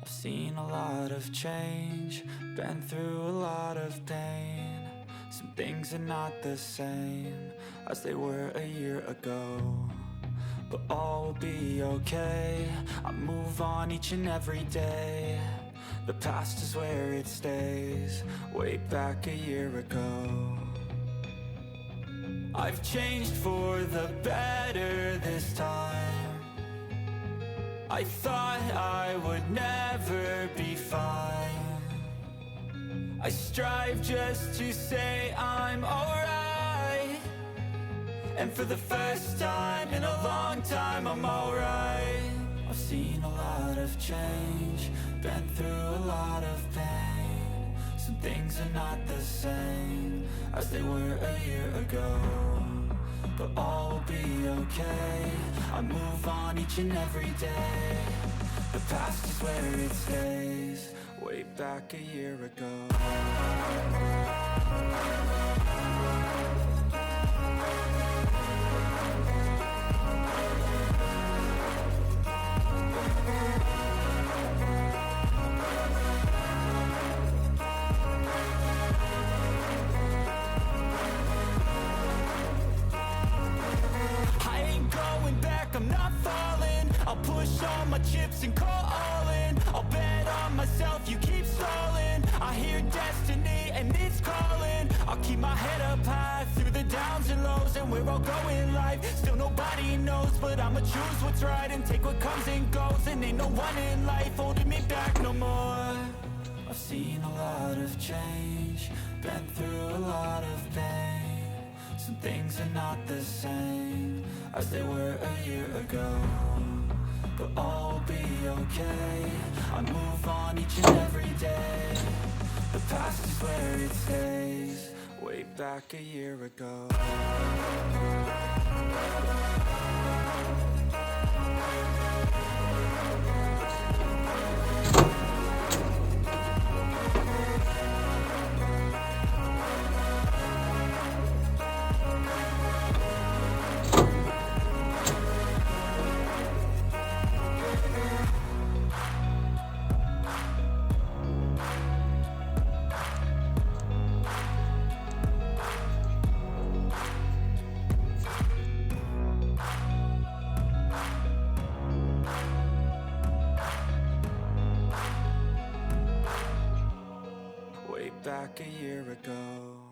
I've seen a lot of change, been through a lot of pain. Some things are not the same as they were a year ago, but all will be okay. I move on each and every day. The past is where it stays, way back a year ago. I've changed for the better this time. I thought I would never be fine. I strive just to say I'm alright, and for the first time in a long time I'm alright. I've seen a lot of change, been through a lot of pain. Some things are not the same as they were a year ago, but all will be okay. I move on each and every day. The past is where it stays, way back a year ago. I'm not falling, I'll push all my chips and call all in. I'll bet on myself, you keep stalling. I hear destiny and it's calling. I'll keep my head up high through the downs and lows, and we're all going life. Still nobody knows, but I'ma choose what's right and take what comes and goes. And ain't no one in life holding me back no more. I've seen a lot of change, been through a lot of pain. Some things are not the same as they were a year ago, but all will be okay. I move on each and every day. The past is where it stays, way back a year ago. Back a year ago.